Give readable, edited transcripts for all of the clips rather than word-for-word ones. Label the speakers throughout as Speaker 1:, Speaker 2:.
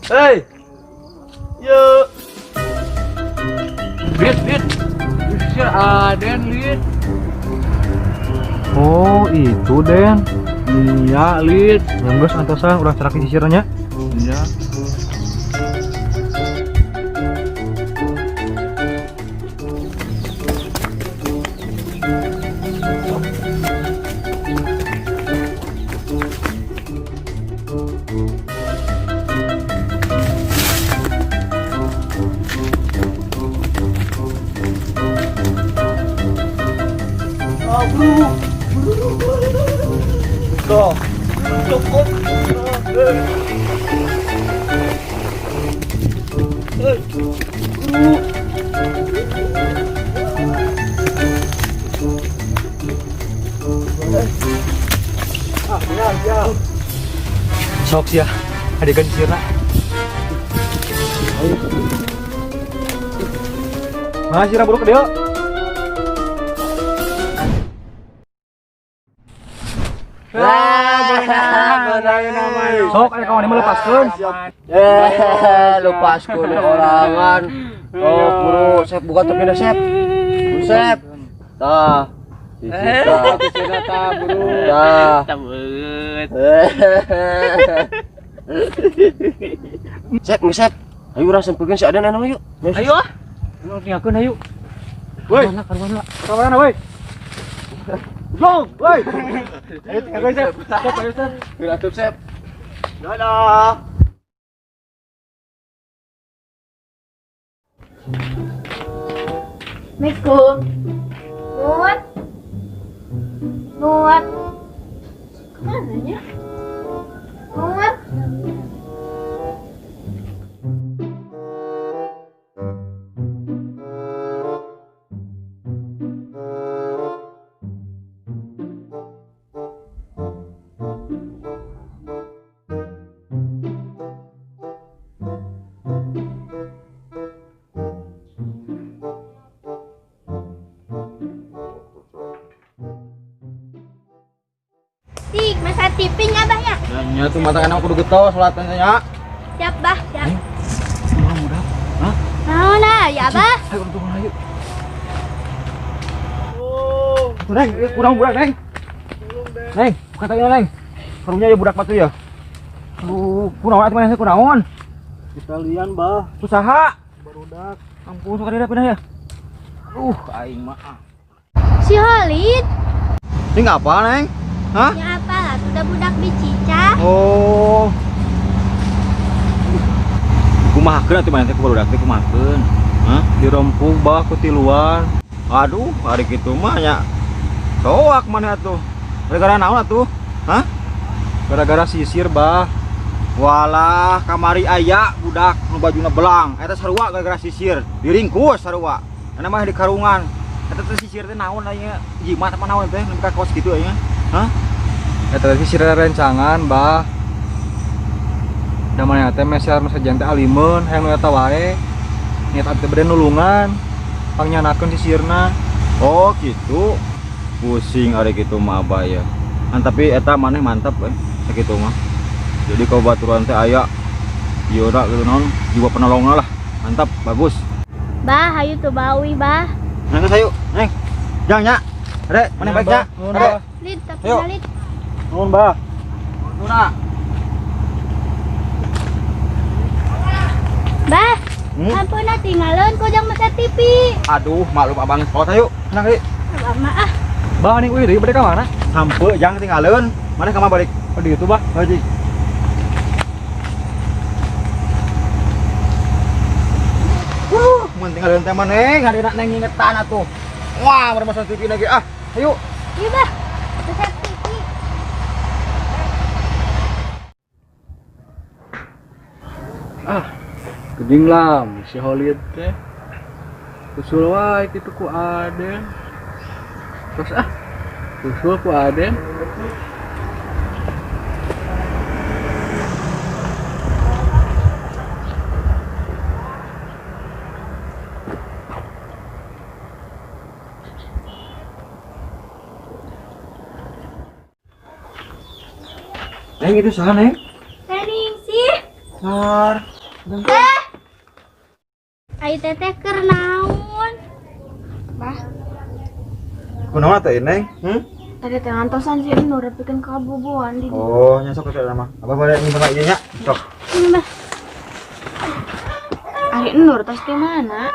Speaker 1: Hei, yuk. Lid. Si Aden, Lid.
Speaker 2: Oh itu Den.
Speaker 1: Iya, Lid.
Speaker 2: Yang geus antosan urang cerak sisirnya.
Speaker 1: Iya. Tuh, cukup.
Speaker 2: Sok sia, adegan sisirna. Nah, sirah buruk dia. Sok, ayo kawan ini melepaskan.
Speaker 3: Lepasku nih orangan. Oh, buru, Sep buka topinya, Sep. Sep. Tah.
Speaker 1: Disini ta, bro.
Speaker 3: Tah.
Speaker 1: Tabut.
Speaker 3: Sep, Sep. Ayo urang sempurkeun si Aden anu yuk.
Speaker 1: Ayo.
Speaker 2: Lu tinggalkeun hayu.
Speaker 1: Woi.
Speaker 2: Kawana woi. Long, woi. Ayo tinggalkeun Sep.
Speaker 3: Ayo, Sep. Sep.
Speaker 1: Dadah.
Speaker 4: Assalamualaikum. Nuat. Kemana ya? Nuat. Tik, masa tipping ya, Bah ya?
Speaker 2: Nya tuh mata anak kudu getos salatnya nya.
Speaker 4: Siap, Bah, siap.
Speaker 2: Mudah. Hah?
Speaker 4: Mau nah, ya, Bah.
Speaker 2: Ayo untuk ayo. Neng, kurang budak, Neng. Neng, bukan tanya, Neng. Karunya ya budak batu ya. Kunaon atuh maneh kunaon?
Speaker 1: Sekalian, Bah.
Speaker 2: Usaha.
Speaker 1: Barudak.
Speaker 2: Ampun, sok kada pindah ya. Aing mah.
Speaker 4: Si Holid.
Speaker 2: Ini ngapa, Neng? Hah?
Speaker 4: Ya apa lah, sudah budak bicica.
Speaker 2: Oh. Kumahakeun atuh maneh teh ku barudak teh kumahakeun. Hah? Dirempuk bah ku tiluan. Aduh, hari kitu mah nya soak maneh atuh. Gara-gara naon atuh? Hah? Gara-gara sisir bah. Walah, kamari aya budak nu bajuna belang. Eta sarua gara-gara sisir, diringkus sarua. Ana mah di karungan. Eta teh sisir teh naon aya? Jimat apa naon teh nu ka kos kitu aya? Hah? Eta teh sisir rencangan, bah. Da maneh teh meser sajan teh alimeun, hayang nu eta wae. Niat abdi bade nulungan. Pangyanakeun sisirna. Oh, gitu. Pusing ari kitu mah abah ya. Tapi eta maneh mantap we, sakitu mah. Jadi kalau baturan teh aya ieu da gitu naon, jiwa penolongna lah. Mantap, bagus.
Speaker 4: Bah, hayu tuh bawi, Bah.
Speaker 2: Neng sayu, Neng. Jang nya. Rek, maneh baik nya. Rek.
Speaker 4: Lid, tapi
Speaker 2: Ayo.
Speaker 4: Lid.
Speaker 2: Nuhun, Bah. Nuna.
Speaker 4: Bah,
Speaker 2: Hmm?
Speaker 4: ampun tinggalin ku jang masa TV.
Speaker 2: Aduh, maklum abang sekolah sayu. Nang deui.
Speaker 4: Abang mah ah.
Speaker 2: Bah ning euy deui bade ka mana? Sampe jang tinggalin. Maneh ka mah balik. Oh di itu, Bah. Haji. Mun tinggalin teh maneh, ngadina neng ngingetan atuh. Wah, meureun masuk TV lagi ah. Ayo.
Speaker 4: Iya, Bah. Masa TV.
Speaker 1: Geuning lah si Holid teh. Usul wae kitu ku Aden. Terus usul ku Aden.
Speaker 2: Neng itu saha, Neng?
Speaker 4: Tening sih.
Speaker 2: Sar.
Speaker 4: Ayo teteh keur naon?
Speaker 5: Bah,
Speaker 2: Kunaon teh Neng?
Speaker 5: tadi teh ngantosan si Nur bikin kaboboan di.
Speaker 2: Oh, nya sok nama. Abah bade minta ieu nya. Sok.
Speaker 4: Ini bah.
Speaker 5: Ari Nur tos di mana?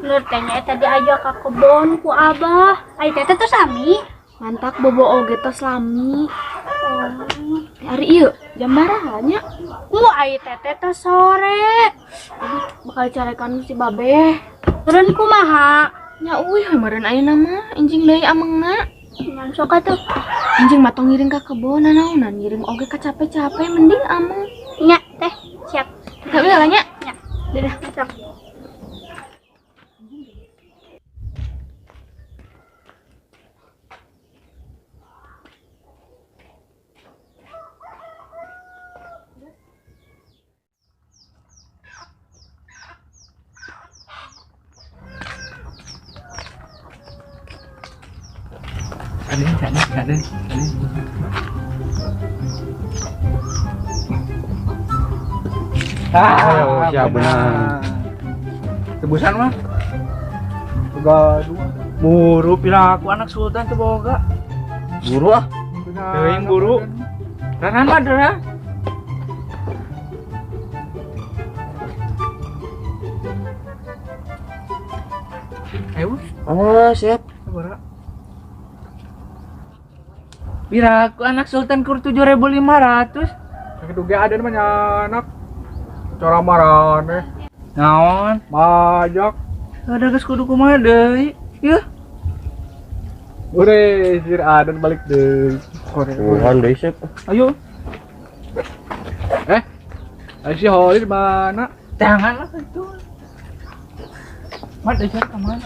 Speaker 4: Nur tanya tadi aja ke kebon ku abah. Ayo teteh tuh sami.
Speaker 5: Mantak bobo oge tos lami. Ari ieu jam baraha nya?
Speaker 4: Ayo teteh tuh sore.
Speaker 5: Bakal carekan si Babe.
Speaker 4: Turun kumaha?
Speaker 5: Nya euy meureun ayeuna mah enjing deui amengna.
Speaker 4: Ngan sok atuh.
Speaker 5: Anjing mah tong ngiring ka kebon naonan ngiring oge ka capek-capek mending ameng.
Speaker 4: Nya teh siap.
Speaker 5: Gak bisa lah nya.
Speaker 4: Nya. Dadah sok.
Speaker 1: Ada.
Speaker 2: Ayo, siap benar.
Speaker 1: Tebusan mah. Boga dua.
Speaker 3: Buru pila aku anak sultan tuh boga. Buru ah.
Speaker 1: Teuing buru.
Speaker 3: Ranan mah dera.
Speaker 1: Ayo,
Speaker 3: Ah, siap.
Speaker 1: sabaraha?
Speaker 3: Pira aku anak sultan kur 7.500.
Speaker 1: Sakitu ge aden mah anak. Cara marane.
Speaker 3: Naon?
Speaker 1: Majak.
Speaker 3: Ada geus kudu kumaha deui? Yeuh.
Speaker 1: Ure, sir aden balik deui.
Speaker 3: Tuhan deui siap.
Speaker 1: Ayo. Ayo si Holid mana?
Speaker 3: Jangan lah itu. Mat deui ka mana?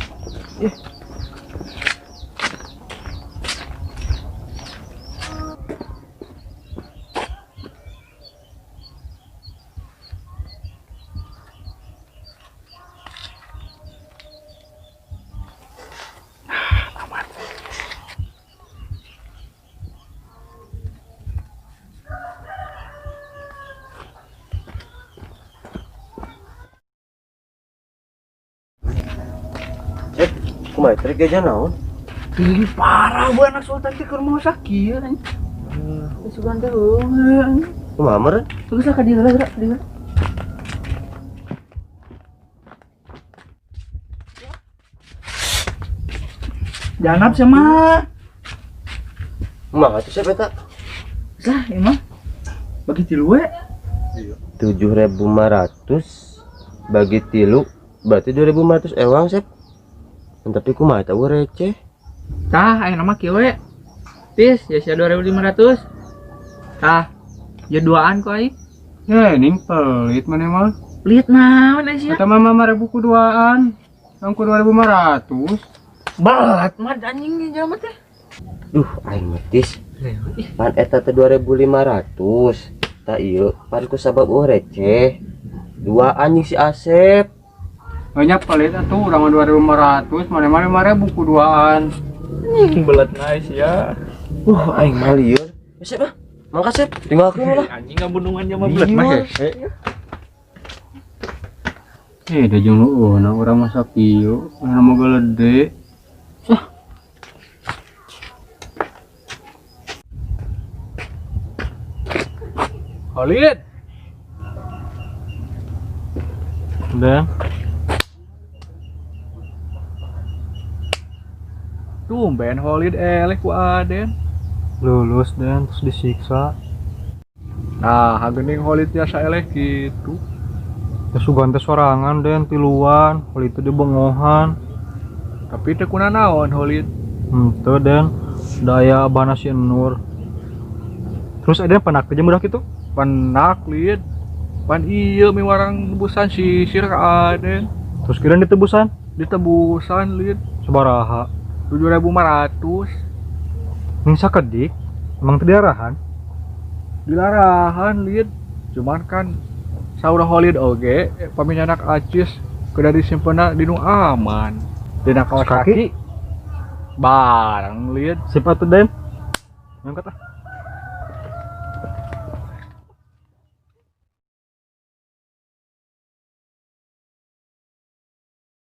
Speaker 3: Kumaha trik aja naon?
Speaker 1: Ih, parah bu anak sultan teh keur mau sakit.
Speaker 5: Sugan teh heung.
Speaker 3: Kumaha meureun?
Speaker 5: Geus ka dieu lah gerak dieu.
Speaker 3: Janab sama. Kumaha atuh siap eta?
Speaker 5: Sah ieu mah.
Speaker 3: Bagi tilu we. 7.500 bagi tilu berarti 2.500 ewang siap. Tapi kumaha eta receh.
Speaker 5: Tah aya nama kieu we. Tis ya sia 2.500. Tah, ya duaan ku ai.
Speaker 1: Ning pelit mana mah?
Speaker 5: Lihat naon sia.
Speaker 1: Kata mama 5.000 ku duaan. Angku 2.500.
Speaker 5: Balat mah anjing jelema teh.
Speaker 3: Duh, aing metis. Pan eta teh 2.500. Tak ieu, pan ku sabab receh. Dua anjing si Asep.
Speaker 1: Banyak pelit atuh urang 2.500, mana 5.000 ku duaan.
Speaker 5: Belat nice ya.
Speaker 3: Aing mah lieur. Asep ah. Mangka Sep, tinggalkeun lah.
Speaker 5: Anjing ngabundungan mah belat mah hese.
Speaker 1: Da jeung lueuna urang mah sakieu, mana mau gelede. Holid.
Speaker 2: Dan
Speaker 1: Tumben Holid eleh ku aden.
Speaker 2: lulus dan terus disiksa.
Speaker 1: Nah, hagening Holid biasa eleh gitu.
Speaker 2: Tesugan teh sorangan dan tiluan, hal itu dibengohan.
Speaker 1: Tapi teu kuna naon Holid.
Speaker 2: Henteu dan daya abana si Nur. Terus ada penak aja mudah gitu.
Speaker 1: Penak lid. Pan ieu miwarang tebusan sisir ka aden.
Speaker 2: Terus kira ditebusan
Speaker 1: Ditebusan lid
Speaker 2: sabaraha?
Speaker 1: 7.500.
Speaker 2: Ning sakedik emang teu diarahan.
Speaker 1: Dilarahan lid. Cuman kan saurah Holid oge paminyanak acis kuda disimpenna di nu aman. Dina kaos kaki bareng lid.
Speaker 2: Sip atuh Den. Ngangkat ah.